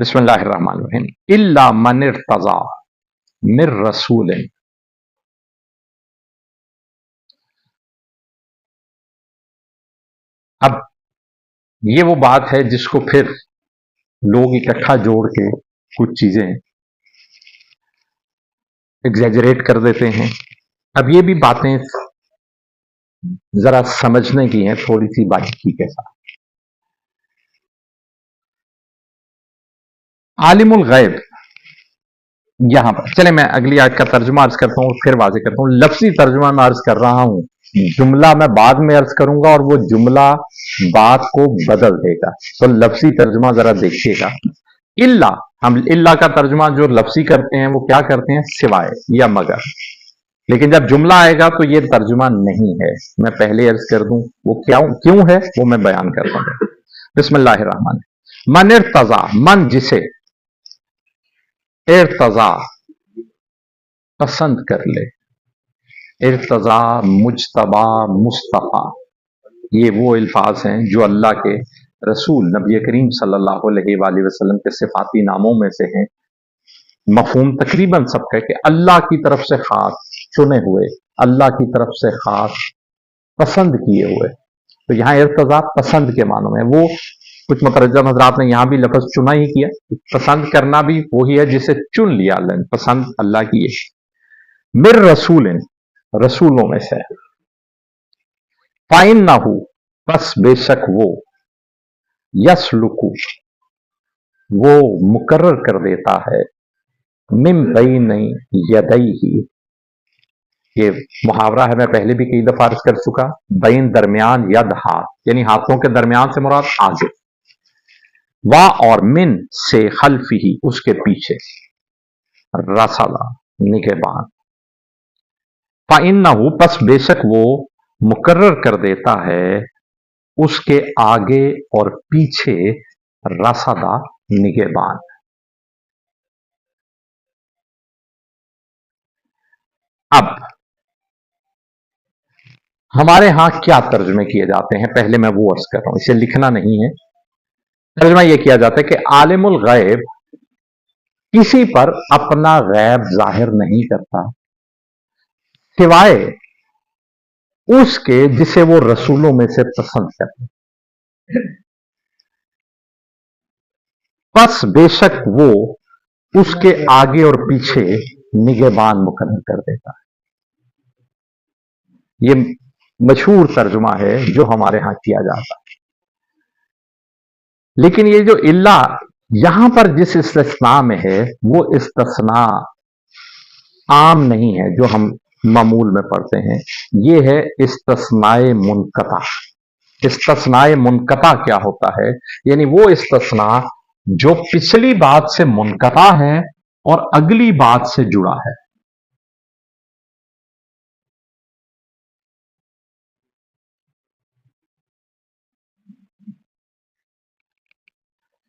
बिस्मिल्लाहिर्रहमानिर्रहीम। इल्ला मन इर्तज़ा मिर रसूल। अब ये वो बात है जिसको फिर लोग इकट्ठा जोड़ के कुछ चीजें एग्जैजरेट कर देते हैं। अब ये भी बातें जरा समझने की हैं, थोड़ी सी बारीकी के साथ। आलिमुल गैब, यहां पर चले मैं अगली आयत का तर्जुमा अर्ज करता हूं, फिर वाज़ेह करता हूं। लफ्जी तर्जुमा मैं अर्ज कर रहा हूं, जुमला मैं बाद में अर्ज करूंगा और वो जुमला बात को बदल देगा। तो लफ्जी तर्जुमा जरा देखिएगा। इल्ला, हम इल्ला का तर्जुमा जो लफ्जी करते हैं वो क्या करते हैं? सिवाय या मगर। लेकिन जब जुमला आएगा तो ये तर्जुमा नहीं है। मैं पहले अर्ज कर दूं वो क्यों है, वो मैं बयान करता हूं। बिस्मिल्लाहिर्रहमान। मन इर्तज़ा, मन जिसे, इर्तज़ा पसंद कर ले, इर्तज़ा मुज्तबा मुस्तफ़ा, ये वो अल्फाज हैं जो अल्लाह के रसूल नबी करीम सल्लल्लाहु अलैहि वसल्लम के सिफाती नामों में से हैं। मफहूम तकरीबन सबका है कि अल्लाह की तरफ से खास चुने हुए, अल्लाह की तरफ से खास पसंद किए हुए। तो यहाँ इर्तज़ा पसंद के मानों में, वो कुछ मुतरज्जम हजरात ने यहां भी लफ्ज चुना ही किया। पसंद करना भी वही है जिसे चुन लिया अल्लाह ने, पसंद अल्लाह की है। मिर रसूल, रसूलों में से। फाइन ना हो, बस बेशक वो, यसलुकु, वो मुकर्रर कर देता है, मिम बैन यदैहि, ये मुहावरा है, मैं पहले भी कई दफा अर्ज कर चुका। बैन दरमियान, यद हाथ, यानी हाथों के दरमियान से मुराद आगे। वा और मिन से खल्फी, उसके पीछे, रसला निगहबान। फाइन्नहु, बस बेशक वो मुकर्रर कर देता है उसके आगे और पीछे, रसदा निगहबान। अब हमारे यहां क्या तर्जमे किए जाते हैं, पहले मैं वो अर्ज कर रहा हूं, इसे लिखना नहीं है। तर्जमा यह किया जाता है कि आलिमुल गैब किसी पर अपना गैब जाहिर नहीं करता सिवाय उसके जिसे वो रसूलों में से पसंद करते। बस बेशक वो उसके आगे और पीछे निगहबान मुकर्रर कर देता है। ये मशहूर तर्जुमा है जो हमारे यहां किया जाता है। लेकिन ये जो इल्ला यहां पर जिस इस्तिस्ना में है, वो इस्तिस्ना आम नहीं है जो हम मामूल में पढ़ते हैं। ये है इस्तिस्नाए मुनक़ता। इस्तिस्नाए मुनक़ता क्या होता है? यानी वो इस्तिस्ना जो पिछली बात से मुनक़ता है और अगली बात से जुड़ा है।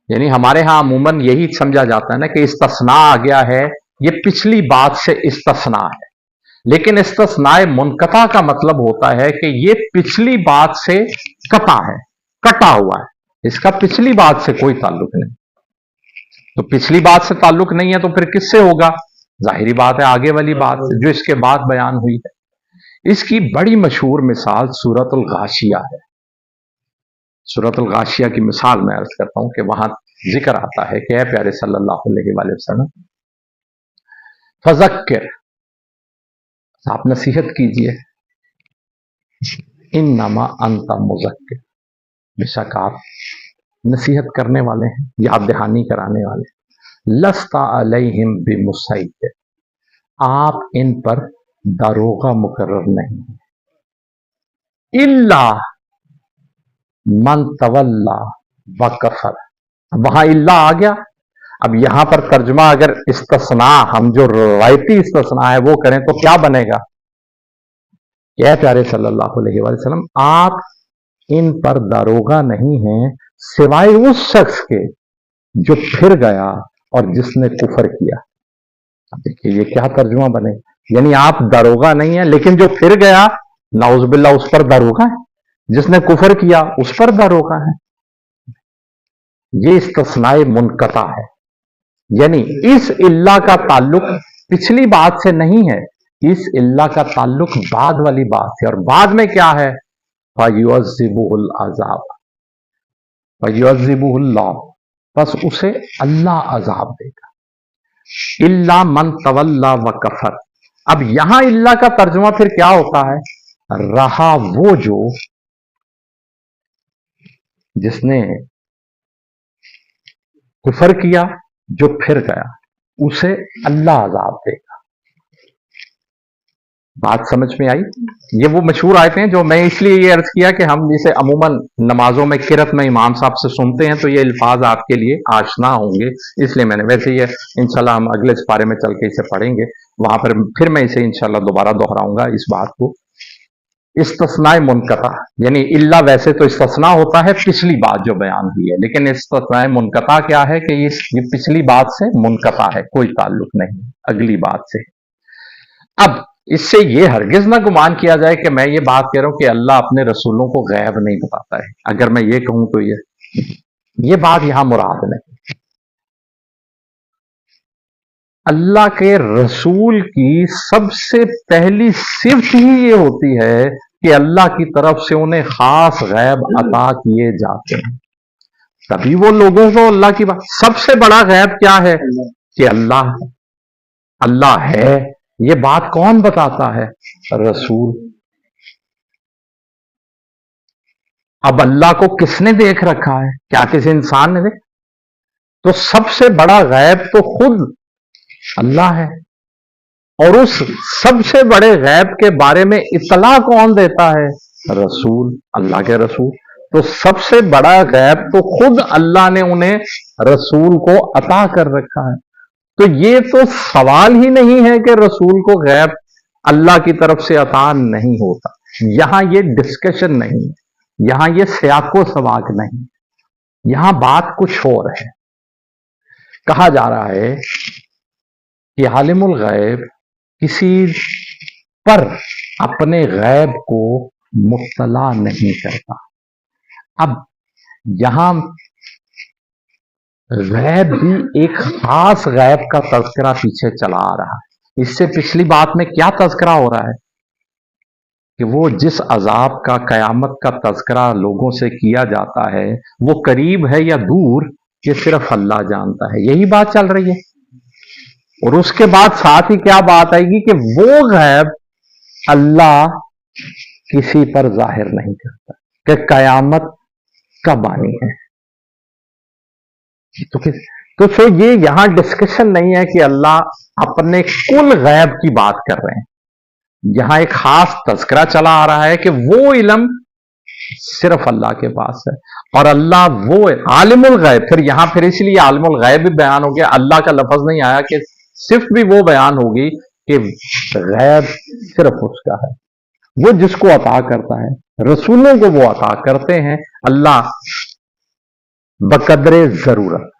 यानी हमारे यहां अमूमन यही समझा जाता है ना कि इस्तिस्ना आ गया है, ये पिछली बात से इस्तिस्ना है। लेकिन इस्तिस्नाए मुनक़ता का मतलब होता है कि ये पिछली बात से कता है, कटा हुआ है, इसका पिछली बात से कोई ताल्लुक नहीं। तो पिछली बात से ताल्लुक नहीं है तो फिर किससे होगा? जाहिरी बात है आगे वाली बात जो इसके बाद बयान हुई है। इसकी बड़ी मशहूर मिसाल सूरतुल गाशिया है। सूरतुल गाशिया की मिसाल मैं अर्ज करता हूं कि वहां जिक्र आता है कि ऐ प्यारे सल्लल्लाहु अलैहि वसल्लम, फज़क्किर, आप नसीहत कीजिए, इन्नमा अंता मुज़क्किर, बेशक आप नसीहत करने वाले हैं, याद दहानी कराने वाले। लस्ता अलैहिम बिमुसैतिर, आप इन पर दारोगा मुकर्रर नहीं, इल्ला मन तवल्ला व कफर। वहां इल्ला आ गया। अब यहां पर तर्जुमा अगर इस्तिस्ना, हम जो रवायती इस्तिस्ना है वो करें तो क्या बनेगा? क्या प्यारे सल्लल्लाहु अलैहि वसल्लम, आप इन पर दारोगा नहीं हैं सिवाय उस शख्स के जो फिर गया और जिसने कुफर किया। देखिए ये क्या तर्जुमा बने, यानी आप दारोगा नहीं है लेकिन जो फिर गया, नाउज़ुबिल्लाह, उस पर दारोगा है, जिसने कुफर किया उस पर दारोगा है। ये इस्तिस्नाए मुनक़ता है। यानी इस इल्ला का ताल्लुक पिछली बात से नहीं है, इस इल्ला का ताल्लुक बाद वाली बात से। और बाद में क्या है? फयुअज़्ज़िबुहुल अज़ाब, फयुअज़्ज़िबुहुल्लाह, बस उसे अल्लाह अजाब देगा। इल्ला मन तवल्ला व कफर। अब यहां इल्ला का तर्जुमा फिर क्या होता है? रहा वो जो जिसने कुफर किया, जो फिर गया, उसे अल्लाह अजाब देगा। बात समझ में आई? ये वो मशहूर आयतें हैं जो मैं इसलिए ये अर्ज किया कि हम इसे अमूमन नमाजों में किरत में इमाम साहब से सुनते हैं, तो ये अल्फाज आपके लिए आशना होंगे, इसलिए मैंने, वैसे ये इंशाल्लाह हम अगले पारे में चल के इसे पढ़ेंगे, वहां पर फिर मैं इसे इंशाल्लाह दोबारा दोहराऊंगा इस बात को। इस्तस्नाए मुनकता, यानी इल्ला वैसे तो इस्तस्ना होता है पिछली बात जो बयान हुई है, लेकिन इस्तस्नाए मुनकता क्या है कि ये पिछली बात से मुनकता है, कोई ताल्लुक नहीं अगली बात से। अब इससे ये हरगिज ना गुमान किया जाए कि मैं ये बात कह रहा हूं कि अल्लाह अपने रसूलों को गैब नहीं बताता है। अगर मैं ये कहूं तो ये बात यहां मुराद नहीं। अल्लाह के रसूल की सबसे पहली सिर्फ ही ये होती है कि अल्लाह की तरफ से उन्हें खास गैब अता किए जाते हैं, तभी वो लोगों को अल्लाह की बात। सबसे बड़ा गैब क्या है? कि अल्लाह है। ये बात कौन बताता है? रसूल। अब अल्लाह को किसने देख रखा है? क्या किसी इंसान ने देख? तो सबसे बड़ा गैब तो खुद अल्लाह है, और उस सबसे बड़े गैब के बारे में इतला कौन देता है? रसूल, अल्लाह के रसूल। तो सबसे बड़ा गैब तो खुद अल्लाह ने उन्हें रसूल को अता कर रखा है। तो ये तो सवाल ही नहीं है कि रसूल को गैब अल्लाह की तरफ से अता नहीं होता। यहां ये डिस्कशन नहीं है, यहां ये सियाको सवाक नहीं, यहां बात कुछ और है। कहा जा रहा है कि आलिमुल गैब किसी पर अपने गैब को मुत्तला नहीं करता। अब यहां गैब भी एक खास गैब का तज़किरा पीछे चला आ रहा है। इससे पिछली बात में क्या तज़किरा हो रहा है? कि वो जिस अजाब का, कयामत का तज़किरा लोगों से किया जाता है, वो करीब है या दूर, ये सिर्फ अल्लाह जानता है। यही बात चल रही है। और उसके बाद साथ ही क्या बात आएगी कि वो गैब अल्लाह किसी पर जाहिर नहीं करता कि कयामत कब आनी है। तो ये यहां डिस्कशन नहीं है कि अल्लाह अपने कुल गैब की बात कर रहे हैं। यहां एक खास तज़किरा चला आ रहा है कि वो इल्म सिर्फ अल्लाह के पास है, और अल्लाह वो आलिमुल गैब। फिर इसलिए आलिमुल गैब भी बयान हो गया, अल्लाह का लफ्ज नहीं आया, कि सिर्फ भी वो बयान होगी कि गैब सिर्फ उसका है, वो जिसको अता करता है। रसूलों को वो अता करते हैं अल्लाह बकदरे जरूरत।